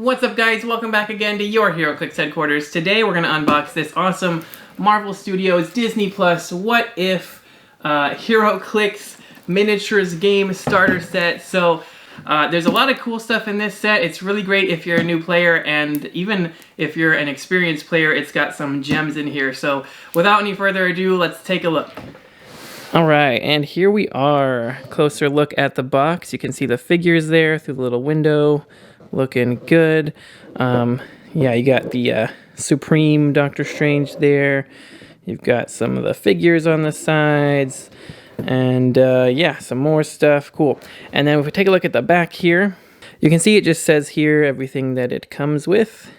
What's up, guys? Welcome back again to your Heroclix headquarters. Today we're going to unbox this awesome Marvel Studios Disney Plus What If Heroclix miniatures game starter set. So there's a lot of cool stuff in this set. It's really great if you're a new player, and even if you're an experienced player, it's got some gems in here. So without any further ado, let's take a look. Alright, and here we are. Closer look at the box. You can see the figures there through the little window. Looking good. Yeah, you got the Supreme Doctor Strange there. You've got some of the figures on the sides. And yeah, some more stuff. Cool. And then if we take a look at the back here, you can see it just says here everything that it comes with.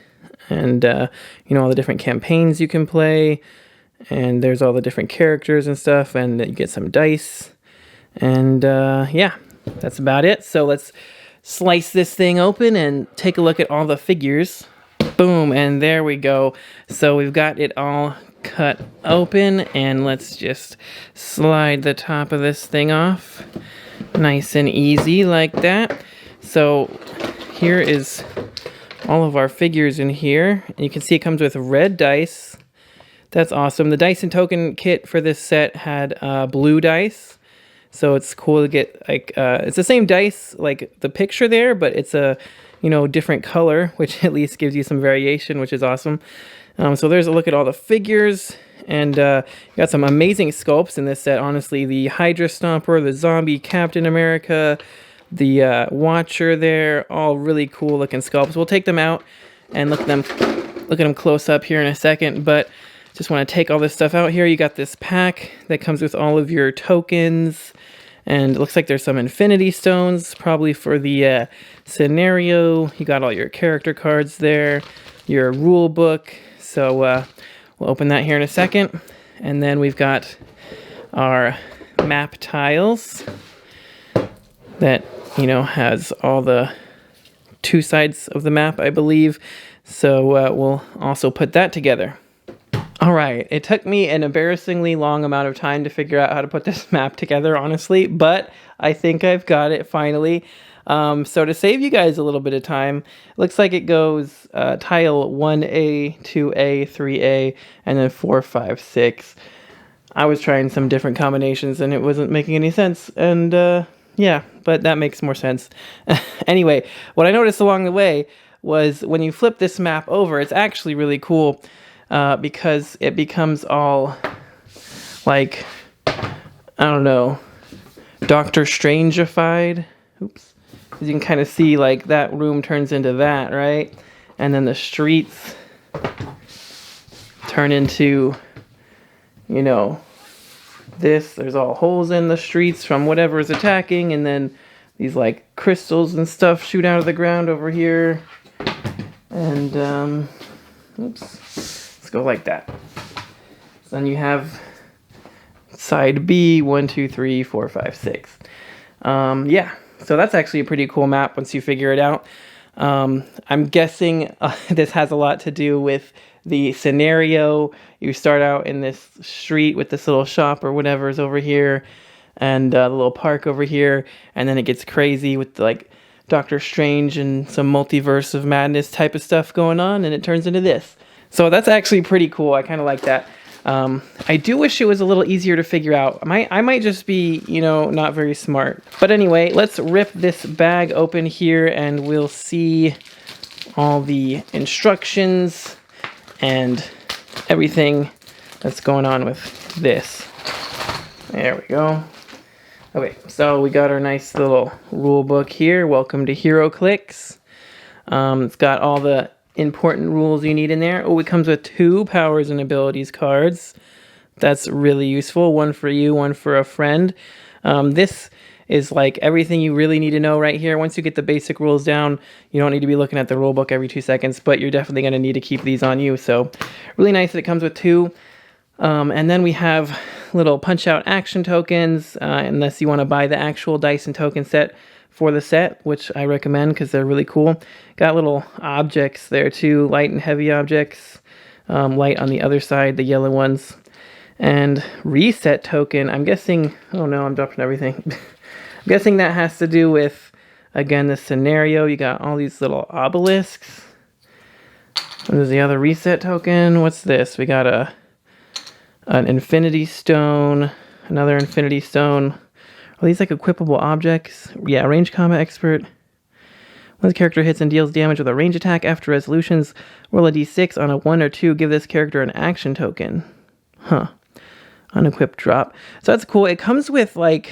And, you know, all the different campaigns you can play. And there's all the different characters and stuff. And you get some dice. And yeah, that's about it. So let's slice this thing open and take a look at all the figures. Boom, and there we go. So we've got it all cut open, and let's just slide the top of this thing off. Nice and easy like that. So here is all of our figures in here. You can see it comes with red dice. That's awesome. The dice and token kit for this set had blue dice. So it's cool to get, like, it's the same dice, like the picture there, but it's a, you know, different color, which at least gives you some variation, which is awesome. So there's a look at all the figures, and you got some amazing sculpts in this set, honestly. The Hydra Stomper, the Zombie Captain America, the Watcher there, all really cool looking sculpts. We'll take them out and look at them close up here in a second, but just want to take all this stuff out here. You got this pack that comes with all of your tokens, and it looks like there's some Infinity Stones, probably for the scenario. You got all your character cards there, your rule book. So we'll open that here in a second. And then we've got our map tiles that, you know, has all the two sides of the map, I believe. So we'll also put that together. Alright, it took me an embarrassingly long amount of time to figure out how to put this map together, honestly, but I think I've got it finally. So to save you guys a little bit of time, it looks like it goes tile 1A, 2A, 3A, and then 4, 5, 6. I was trying some different combinations and it wasn't making any sense, and yeah, but that makes more sense. Anyway, what I noticed along the way was when you flip this map over, it's actually really cool. Because it becomes all, like, I don't know, Doctor Strange-ified. Oops. As you can kind of see, like, that room turns into that, right? And then the streets turn into, you know, this. There's all holes in the streets from whatever is attacking, and then these, like, crystals and stuff shoot out of the ground over here. And, oops. Let's go like that. So then you have side B, 1, 2, 3, 4, 5, 6. Yeah, so that's actually a pretty cool map once you figure it out. I'm guessing this has a lot to do with the scenario. You start out in this street with this little shop or whatever is over here, and the little park over here, and then it gets crazy with, like, Doctor Strange and some multiverse of madness type of stuff going on, and it turns into this. So that's actually pretty cool. I kind of like that. I do wish it was a little easier to figure out. I might just be, you know, not very smart. But anyway, let's rip this bag open here and we'll see all the instructions and everything that's going on with this. There we go. Okay, so we got our nice little rule book here. Welcome to Heroclix. It's got all the important rules you need in there. Oh, it comes with 2 powers and abilities cards. That's really useful. One for you, one for a friend. This is like everything you really need to know right here. Once you get the basic rules down, you don't need to be looking at the rule book every 2 seconds, but you're definitely going to need to keep these on you. So really nice that it comes with 2. And then we have little punch out action tokens, unless you want to buy the actual dice and token set for the set, which I recommend because they're really cool. Got little objects there too, light and heavy objects. Light on the other side, the yellow ones. And reset token, I'm guessing, oh no, I'm dropping everything. I'm guessing that has to do with Again, the scenario, you got all these little obelisks. There's the other reset token. What's this? We got an infinity stone, another infinity stone. Are these like equipable objects? Yeah, range combat expert. When the character hits and deals damage with a range attack after resolutions, roll a d6 on a 1 or 2, give this character an action token. Huh. Unequipped drop. So that's cool. It comes with like,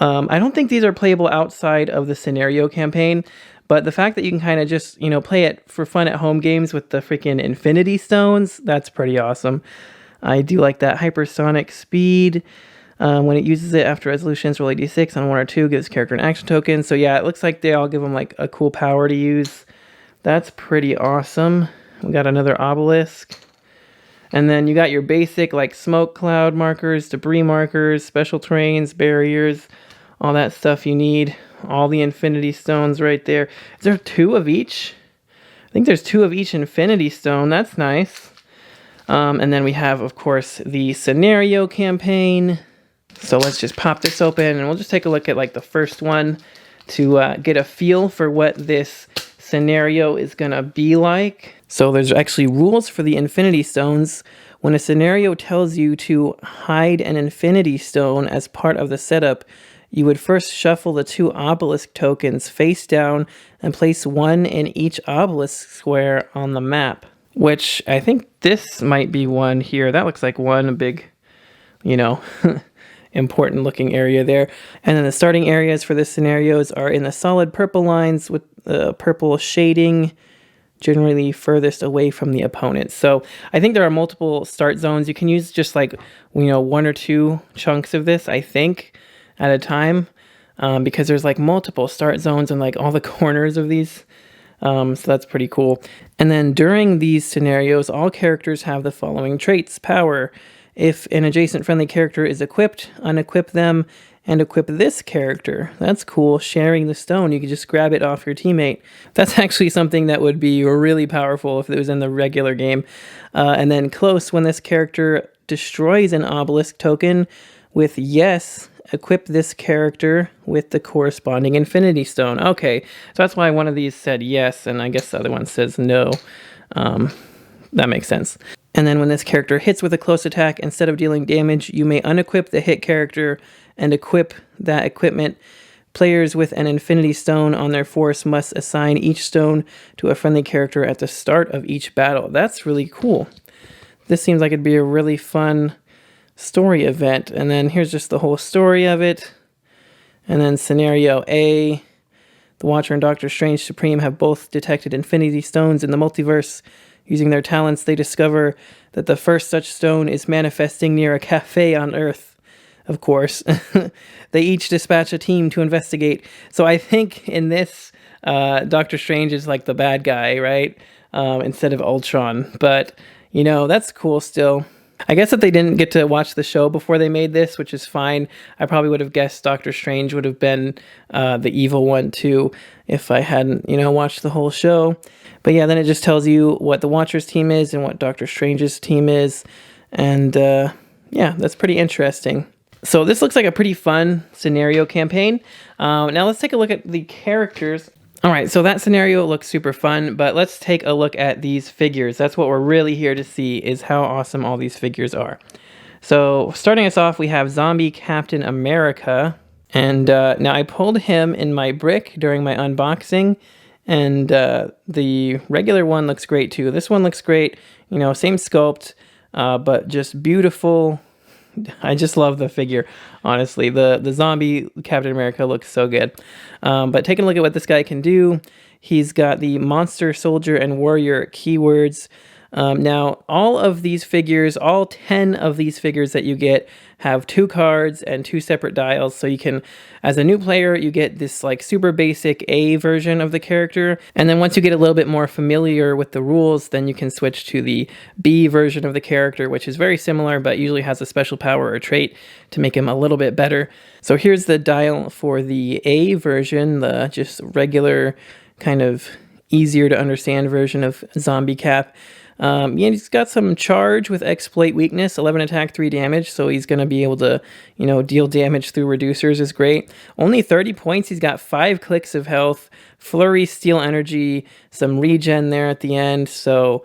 I don't think these are playable outside of the scenario campaign, but the fact that you can kind of just, you know, play it for fun at home games with the freaking infinity stones, that's pretty awesome. I do like that. Hypersonic speed. When it uses it after resolutions, roll a d6 on 1 or 2, gives character an action token. So yeah, it looks like they all give them like a cool power to use. That's pretty awesome. We got another obelisk. And then you got your basic like smoke cloud markers, debris markers, special terrains, barriers, all that stuff you need. All the infinity stones right there. Is there 2 of each? I think there's 2 of each infinity stone. That's nice. And then we have, of course, the scenario campaign. So let's just pop this open and we'll just take a look at like the first one to get a feel for what this scenario is gonna be like. So there's actually rules for the infinity stones. When a scenario tells you to hide an infinity stone as part of the setup, you would first shuffle the 2 obelisk tokens face down and place 1 in each obelisk square on the map. Which I think this might be one here. That looks like one big, you know, important looking area there. And then the starting areas for this scenarios are in the solid purple lines with the purple shading, generally furthest away from the opponent. So I think there are multiple start zones. You can use just like, you know, 1 or 2 chunks of this, I think, at a time, because there's like multiple start zones and like all the corners of these. So that's pretty cool. And then during these scenarios, all characters have the following traits. Power. If an adjacent friendly character is equipped, unequip them and equip this character. That's cool. Sharing the stone. You can just grab it off your teammate. That's actually something that would be really powerful if it was in the regular game. And then close. When this character destroys an obelisk token with yes, equip this character with the corresponding infinity stone. Okay, so that's why one of these said yes, and I guess the other one says no. That makes sense. And then when this character hits with a close attack, instead of dealing damage, you may unequip the hit character and equip that equipment. Players with an infinity stone on their force must assign each stone to a friendly character at the start of each battle. That's really cool. This seems like it'd be a really fun story event. And then here's just the whole story of it. And then scenario A, the Watcher and Doctor Strange Supreme have both detected infinity stones in the multiverse. Using their talents, they discover that the first such stone is manifesting near a cafe on Earth. Of course. They each dispatch a team to investigate. So I think in this, Doctor Strange is like the bad guy, right? Instead of Ultron. But, you know, that's cool still. I guess if they didn't get to watch the show before they made this, which is fine, I probably would have guessed Doctor Strange would have been the evil one too if I hadn't, you know, watched the whole show. But yeah, then it just tells you what the Watcher's team is and what Doctor Strange's team is. And yeah, that's pretty interesting. So this looks like a pretty fun scenario campaign. Now let's take a look at the characters. All right, so that scenario looks super fun, but let's take a look at these figures. That's what we're really here to see, is how awesome all these figures are. So starting us off, we have Zombie Captain America. And now I pulled him in my brick during my unboxing, and the regular one looks great too. This one looks great, you know, same sculpt, but just beautiful. I just love the figure, honestly. The zombie Captain America looks so good. But taking a look at what this guy can do, he's got the monster, soldier, and warrior keywords. Now, all of these figures, all 10 of these figures that you get have 2 cards and 2 separate dials. So you can, as a new player, you get this like super basic A version of the character. And then once you get a little bit more familiar with the rules, then you can switch to the B version of the character, which is very similar, but usually has a special power or trait to make him a little bit better. So here's the dial for the A version, the just regular kind of easier to understand version of Zombie Cap. Yeah, he's got some charge with exploit weakness, 11 attack, 3 damage, so he's going to be able to, deal damage through reducers is great. Only 30 points, he's got 5 clicks of health, flurry, steal energy, some regen there at the end, so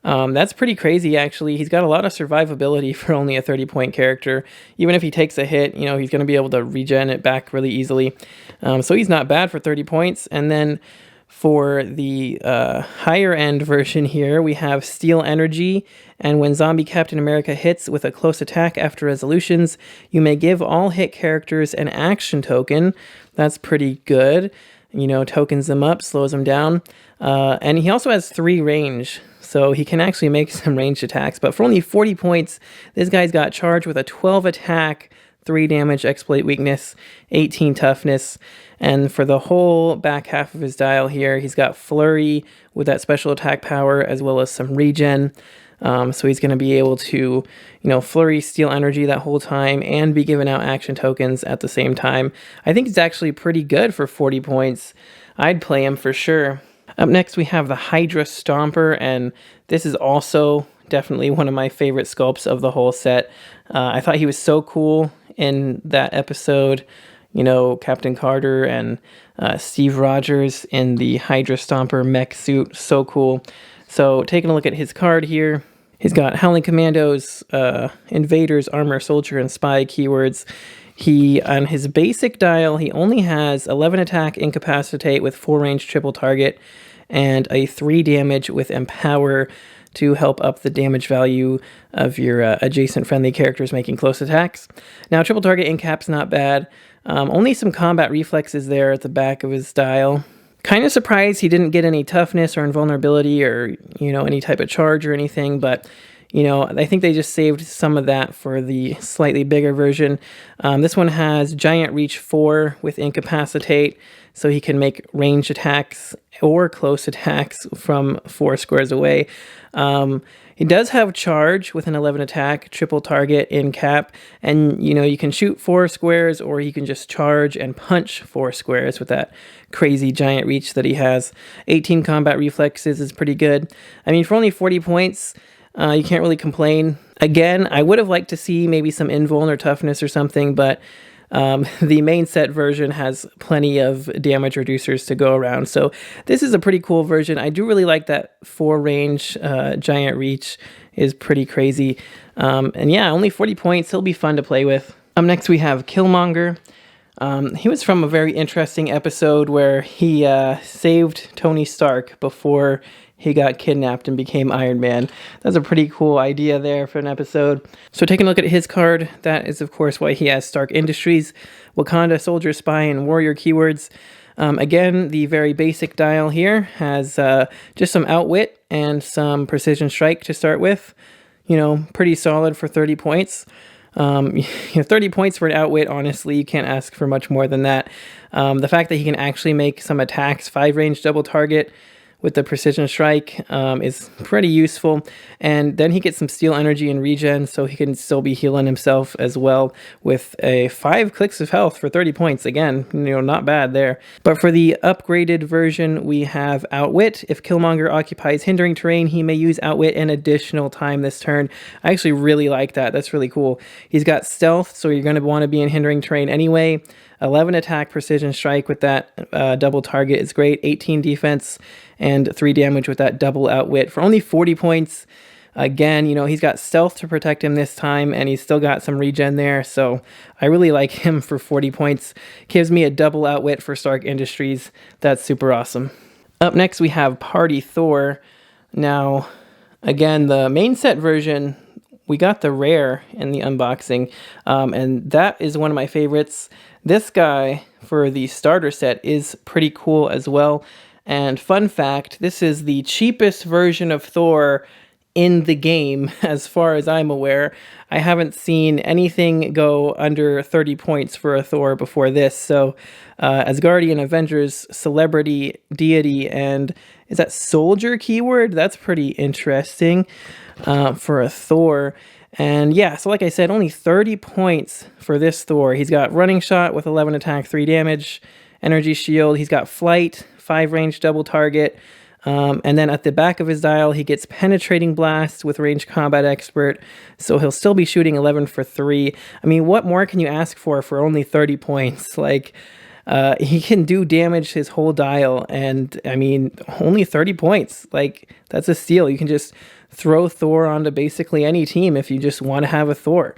that's pretty crazy actually. He's got a lot of survivability for only a 30-point character. Even if he takes a hit, he's going to be able to regen it back really easily. So he's not bad for 30 points, and then for the higher end version here, we have Steal Energy, and when Zombie Captain America hits with a close attack after resolutions, you may give all hit characters an action token. That's pretty good. Tokens them up, slows them down. And he also has 3 range, so he can actually make some ranged attacks. But for only 40 points, this guy's got charge with a 12 attack, 3 damage, exploit weakness, 18 toughness. And for the whole back half of his dial here, he's got flurry with that special attack power as well as some regen. So he's going to be able to, flurry, steal energy that whole time and be giving out action tokens at the same time. I think it's actually pretty good for 40 points. I'd play him for sure. Up next, we have the Hydra Stomper, and this is also definitely one of my favorite sculpts of the whole set. I thought he was so cool in that episode, Captain Carter and Steve Rogers in the Hydra Stomper mech suit. So cool. So taking a look at his card here, he's got Howling Commandos, Invaders, Armor, Soldier, and Spy keywords. On his basic dial, he only has 11 attack, Incapacitate with 4 range triple target, and a 3 damage with Empower to help up the damage value of your adjacent friendly characters making close attacks. Now, triple target incap's not bad. Only some combat reflexes there at the back of his dial. Kind of surprised he didn't get any toughness or invulnerability or, any type of charge or anything, but, I think they just saved some of that for the slightly bigger version. This one has Giant Reach 4 with Incapacitate, so he can make ranged attacks or close attacks from 4 squares away. He does have charge with an 11 attack, triple target in cap, and you can shoot 4 squares or he can just charge and punch 4 squares with that crazy giant reach that he has. 18 combat reflexes is pretty good. I mean, for only 40 points, you can't really complain. Again, I would have liked to see maybe some invuln or toughness or something, but the main set version has plenty of damage reducers to go around. So this is a pretty cool version. I do really like that 4 range giant reach is pretty crazy. And yeah, only 40 points. He'll be fun to play with. Next we have Killmonger. He was from a very interesting episode where he saved Tony Stark before he got kidnapped and became Iron Man. That's a pretty cool idea there for an episode. So taking a look at his card, that is of course why he has Stark Industries, Wakanda, Soldier, Spy, and Warrior keywords. Again, the very basic dial here has just some Outwit and some Precision Strike to start with. Pretty solid for 30 points. 30 points for an Outwit, honestly, you can't ask for much more than that. The fact that he can actually make some attacks, 5 range double target, with the Precision Strike is pretty useful. And then he gets some Steal Energy and regen, so he can still be healing himself as well with a 5 clicks of health for 30 points. Again, not bad there. But for the upgraded version, we have Outwit. If Killmonger occupies hindering terrain, he may use Outwit an additional time this turn. I actually really like that. That's really cool. He's got Stealth, so you're going to want to be in hindering terrain anyway. 11 attack, Precision Strike with that double target is great. 18 defense and 3 damage with that double Outwit for only 40 points. Again, he's got Stealth to protect him this time, and he's still got some regen there, so I really like him for 40 points. Gives me a double Outwit for Stark Industries. That's super awesome. Up next, we have Party Thor. Now, again, the main set version, we got the rare in the unboxing, and that is one of my favorites. This guy, for the starter set, is pretty cool as well. And fun fact, this is the cheapest version of Thor in the game, as far as I'm aware. I haven't seen anything go under 30 points for a Thor before this. So, Asgardian Avengers, Celebrity, Deity, and is that Soldier keyword? That's pretty interesting for a Thor. And yeah, so like I said, only 30 points for this Thor. He's got Running Shot with 11 attack, 3 damage, Energy Shield. He's got Flight, 5 range double target. And then at the back of his dial, he gets Penetrating Blast with Range Combat Expert, so he'll still be shooting 11 for 3. I mean, what more can you ask for only 30 points? Like, he can do damage his whole dial, and I mean, only 30 points. Like, that's a steal. You can just throw Thor onto basically any team if you just want to have a Thor.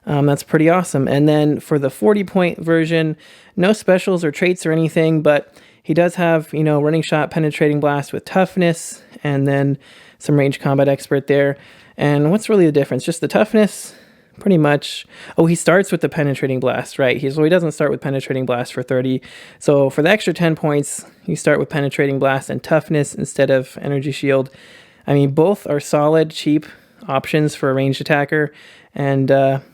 That's pretty awesome. And then for the 40-point version, no specials or traits or anything, but he does have, you know, Running Shot, Penetrating Blast with Toughness, and then some Range Combat Expert there. And what's really the difference? Just the Toughness, pretty much. Oh, he starts with the Penetrating Blast, right? He doesn't start with Penetrating Blast for 30. So for the extra 10 points, you start with Penetrating Blast and Toughness instead of Energy Shield. I mean, both are solid, cheap options for a ranged attacker. And,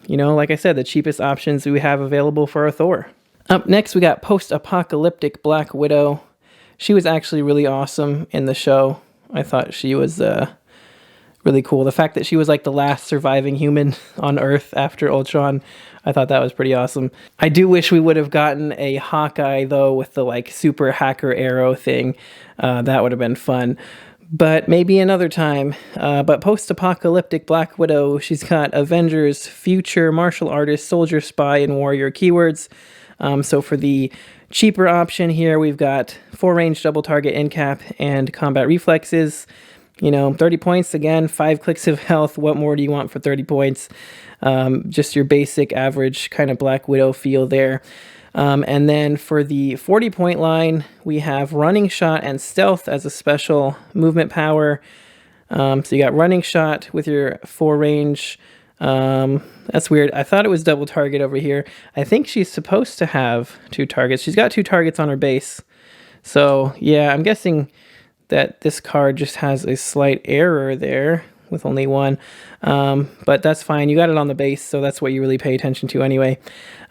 you know, like I said, the cheapest options we have available for our Thor. Up next, we got Post-Apocalyptic Black Widow. She was actually really awesome in the show. I thought she was really cool. The fact that she was like the last surviving human on Earth after Ultron, I thought that was pretty awesome. I do wish we would have gotten a Hawkeye, though, with the like super hacker arrow thing. That would have been fun. But maybe another time. But Post-Apocalyptic Black Widow, she's got Avengers, Future, Martial Artist, Soldier, Spy, and Warrior keywords. So for the cheaper option here, we've got 4-range double target end cap and combat reflexes. You know, 30 points, again, 5 clicks of health. What more do you want for 30 points? Just your basic average kind of Black Widow feel there. And then for the 40-point line, we have Running Shot and Stealth as a special movement power. So you got Running Shot with your 4-range. That's weird. I thought it was double target over here. I think she's supposed to have 2 targets. She's got 2 targets on her base. So yeah, I'm guessing that this card just has a slight error there with only 1. But that's fine. You got it on the base, so that's what you really pay attention to anyway.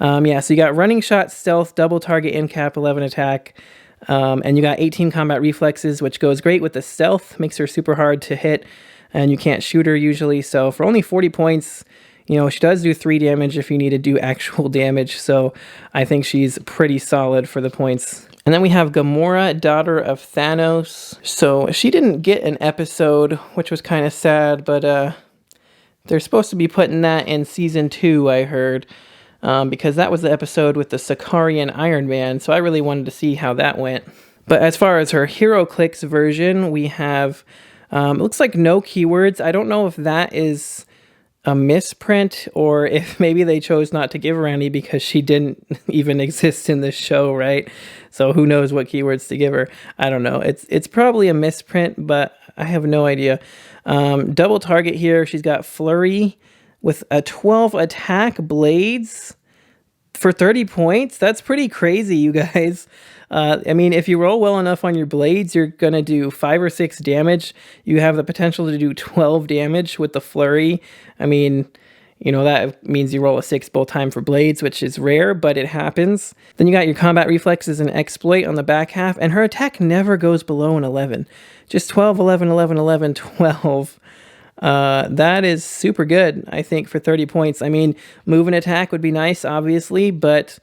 Yeah, so you got Running Shot, Stealth, double target, end cap, 11 attack. And you got 18 combat reflexes, which goes great with the Stealth. Makes her super hard to hit, and you can't shoot her usually. So for only 40 points, you know, she does do 3 damage if you need to do actual damage. So I think she's pretty solid for the points. And then we have Gamora, Daughter of Thanos. So she didn't get an episode, which was kind of sad, but they're supposed to be putting that in season 2, I heard, because that was the episode with the Sicarian Iron Man. So I really wanted to see how that went. But as far as her Heroclix version, we have, it looks like no keywords. I don't know if that is a misprint or if maybe they chose not to give her any because she didn't even exist in this show, right? So who knows what keywords to give her. I don't know. It's probably a misprint, but I have no idea. Double target here. She's got Flurry with a 12 attack, blades for 30 points. That's pretty crazy, you guys. I mean, if you roll well enough on your blades, you're going to do 5 or 6 damage. You have the potential to do 12 damage with the Flurry. I mean, you know, that means you roll a 6 both time for blades, which is rare, but it happens. Then you got your combat reflexes and exploit on the back half, and her attack never goes below an 11. Just 12, 11, 11, 11, 12. That is super good, I think, for 30 points. I mean, move and attack would be nice, obviously, but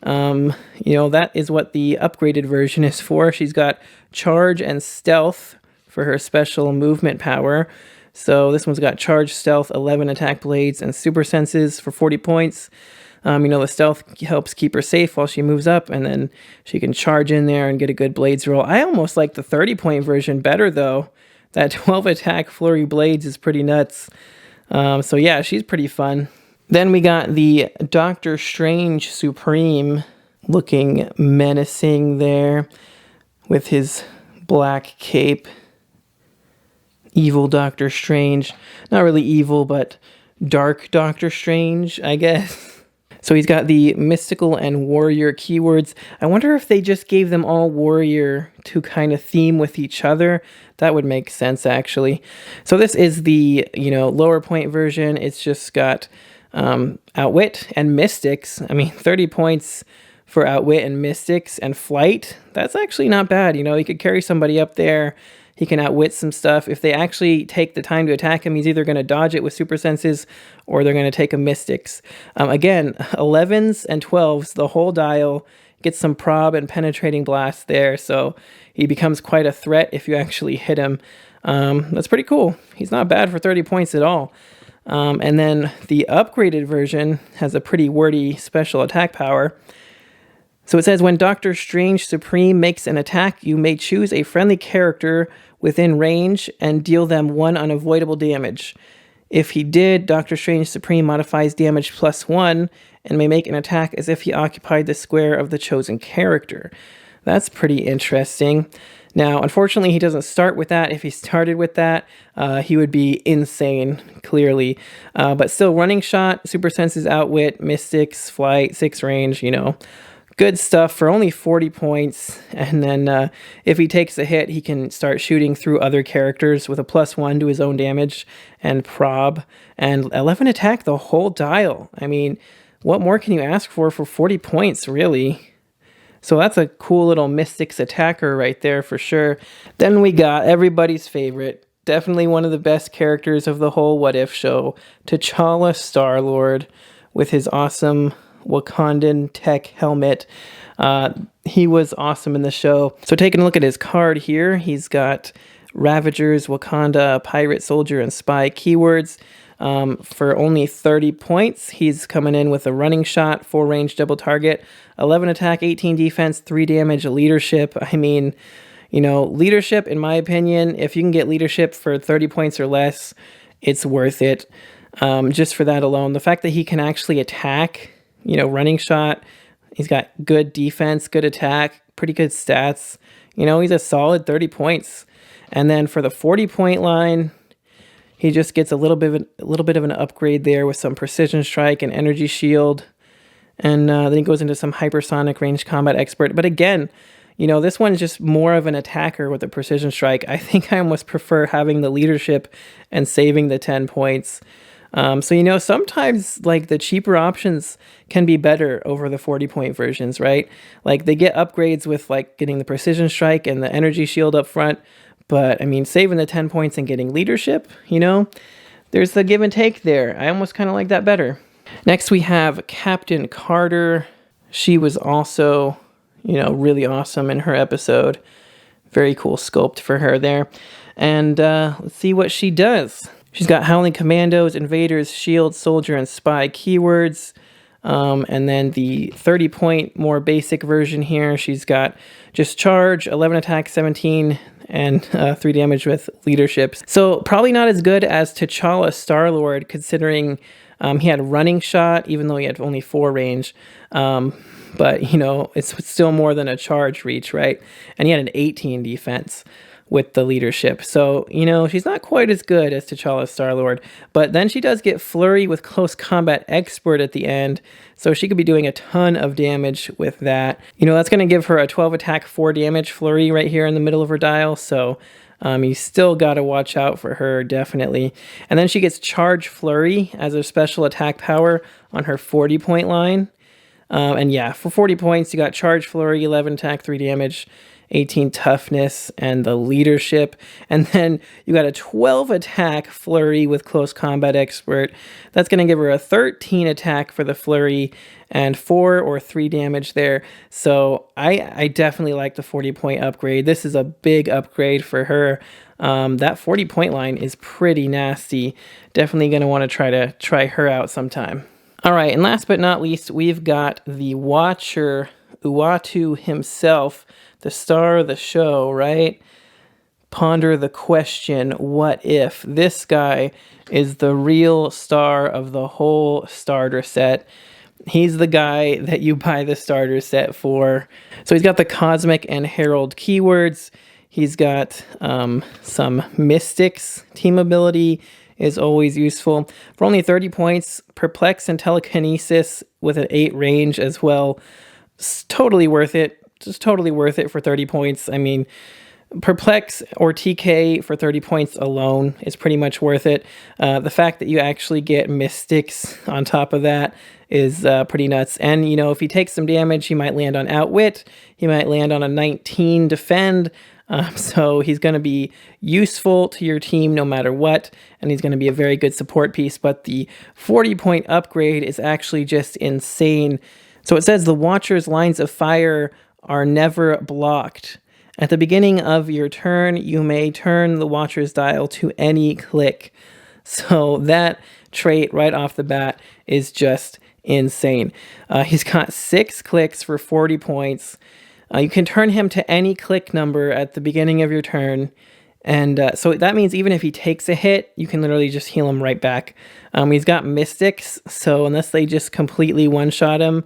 you know, that is what the upgraded version is for. She's got Charge and Stealth for her special movement power. So this one's got Charge, Stealth, 11 attack blades, and super senses for 40 points. You know, the Stealth helps keep her safe while she moves up, and then she can charge in there and get a good blades roll. I almost like the 30-point version better, though. That 12 attack Flurry blades is pretty nuts. So yeah, she's pretty fun. Then we got the Doctor Strange Supreme looking menacing there with his black cape. Evil Doctor Strange. Not really evil, but dark Doctor Strange, I guess. So he's got the mystical and warrior keywords. I wonder if they just gave them all warrior to kind of theme with each other. That would make sense, actually. So this is the, you know, lower point version. It's just got Outwit and Mystics. I mean, 30 points for Outwit and Mystics and Flight. That's actually not bad. You know, you could carry somebody up there. He can outwit some stuff. If they actually take the time to attack him, he's either going to dodge it with super senses or they're going to take a Mystics. Again, 11s and 12s, the whole dial. gets some prob and penetrating blast there, so he becomes quite a threat if you actually hit him. That's pretty cool. He's not bad for 30 points at all. And then the upgraded version has a pretty wordy special attack power. So it says, when Doctor Strange Supreme makes an attack, you may choose a friendly character within range and deal them 1 unavoidable damage. If he did, Doctor Strange Supreme modifies damage +1 and may make an attack as if he occupied the square of the chosen character. That's pretty interesting. Now, unfortunately, he doesn't start with that. If he started with that, he would be insane, clearly. But still, running shot, super senses, outwit, mystics, flight, 6 range, you know. Good stuff for only 40 points. And then if he takes a hit, he can start shooting through other characters with a +1 to his own damage and prob. And 11 attack the whole dial. I mean, what more can you ask for 40 points, really? So that's a cool little Mystics attacker right there for sure. Then we got everybody's favorite, definitely one of the best characters of the whole What If show, T'Challa Star-Lord with his awesome Wakandan tech helmet. He was awesome in the show. So taking a look at his card here, he's got Ravagers, Wakanda, Pirate, Soldier, and Spy keywords. For only 30 points, he's coming in with a running shot, 4 range, double target, 11 attack, 18 defense, 3 damage, leadership. I mean, you know, leadership, in my opinion, if you can get leadership for 30 points or less, it's worth it. Just for that alone. The fact that he can actually attack, you know, running shot, he's got good defense, good attack, pretty good stats. You know, he's a solid 30 points. And then for the 40-point line, he just gets a little bit of an upgrade there with some precision strike and energy shield. And then he goes into some hypersonic range combat expert. But again, you know, this one's just more of an attacker with a precision strike. I think I almost prefer having the leadership and saving the 10 points. So, you know, sometimes like the cheaper options can be better over the 40-point versions, right? Like they get upgrades with like getting the precision strike and the energy shield up front. But I mean, saving the 10 points and getting leadership, you know, there's the give and take there. I almost kind of like that better. Next, we have Captain Carter. She was also, you know, really awesome in her episode. Very cool sculpt for her there. And let's see what she does. She's got Howling Commandos, Invaders, Shield, Soldier, and Spy keywords. And then the 30-point more basic version here, she's got just Charge, 11 attack, 17, and 3 damage with leaderships. So probably not as good as T'Challa Star-Lord, considering he had running shot, even though he had only 4 range. But, you know, it's still more than a charge reach, right? And he had an 18 defense with the leadership. So, you know, she's not quite as good as T'Challa Star-Lord. But then she does get Flurry with Close Combat Expert at the end. So she could be doing a ton of damage with that. You know, that's going to give her a 12 attack, 4 damage Flurry right here in the middle of her dial. So you still got to watch out for her, definitely. And then she gets Charge Flurry as a special attack power on her 40-point line. And yeah, for 40 points, you got Charge Flurry, 11 attack, 3 damage, 18 toughness, and the leadership. And then you got a 12 attack Flurry with Close Combat Expert. That's going to give her a 13 attack for the Flurry and 4 or 3 damage there. So I definitely like the 40-point upgrade. This is a big upgrade for her. That 40-point line is pretty nasty. Definitely going to want to try her out sometime. All right, and last but not least, we've got the Watcher, Uatu himself, the star of the show, right? Ponder the question, what if? This guy is the real star of the whole starter set. He's the guy that you buy the starter set for. So he's got the Cosmic and Herald keywords. He's got some Mystics team ability is always useful. For only 30 points, Perplex and Telekinesis with an 8 range as well. It's totally worth it. Just totally worth it for 30 points. I mean, Perplex or TK for 30 points alone is pretty much worth it. The fact that you actually get Mystics on top of that is pretty nuts. And, you know, if he takes some damage, he might land on Outwit. He might land on a 19 Defend. So he's going to be useful to your team no matter what, and he's going to be a very good support piece. But the 40-point upgrade is actually just insane. So it says the Watcher's lines of fire are never blocked. At the beginning of your turn, you may turn the Watcher's dial to any click. So that trait right off the bat is just insane. He's got 6 clicks for 40 points. You can turn him to any click number at the beginning of your turn. And so that means even if he takes a hit, you can literally just heal him right back. He's got Mystics, so unless they just completely one-shot him,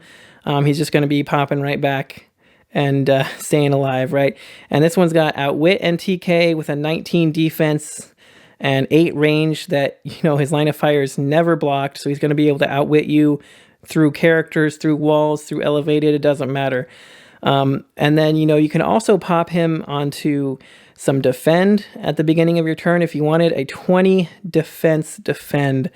he's just going to be popping right back and staying alive, right? And this one's got Outwit and TK with a 19 defense and 8 range that, you know, his line of fire is never blocked, so he's going to be able to outwit you through characters, through walls, through elevated, it doesn't matter. And then, you know, you can also pop him onto some defend at the beginning of your turn if you wanted. A 20 defense defend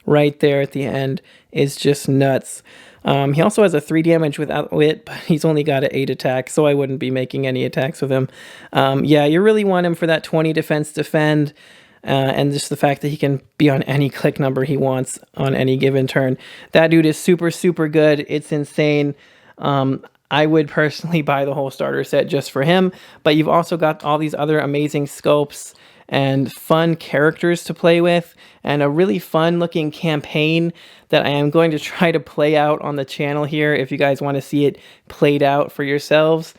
right there at the end is just nuts. He also has a 3 damage with Outwit, but he's only got an 8 attack, so I wouldn't be making any attacks with him. Yeah, you really want him for that 20 defense defend, and just the fact that he can be on any click number he wants on any given turn. That dude is super, super good. It's insane. I would personally buy the whole starter set just for him, but you've also got all these other amazing scopes and fun characters to play with, and a really fun looking campaign that I am going to try to play out on the channel here if you guys want to see it played out for yourselves.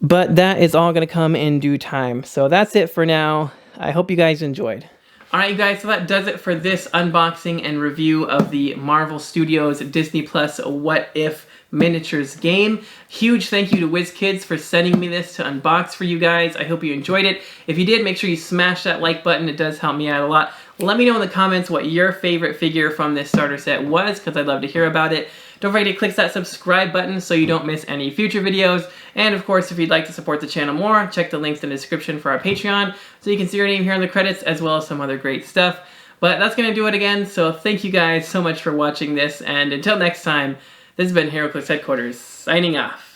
But that is all going to come in due time. So that's it for now. I hope you guys enjoyed. Alright you guys, so that does it for this unboxing and review of the Marvel Studios Disney Plus What If Miniatures game. Huge thank you to WizKids for sending me this to unbox for you guys. I hope you enjoyed it. If you did, make sure you smash that like button. It does help me out a lot. Let me know in the comments what your favorite figure from this starter set was, because I'd love to hear about it. Don't forget to click that subscribe button so you don't miss any future videos. And of course, if you'd like to support the channel more, check the links in the description for our Patreon so you can see your name here in the credits, as well as some other great stuff. But that's going to do it again, so thank you guys so much for watching this, and until next time, this has been Heroclix Headquarters, signing off.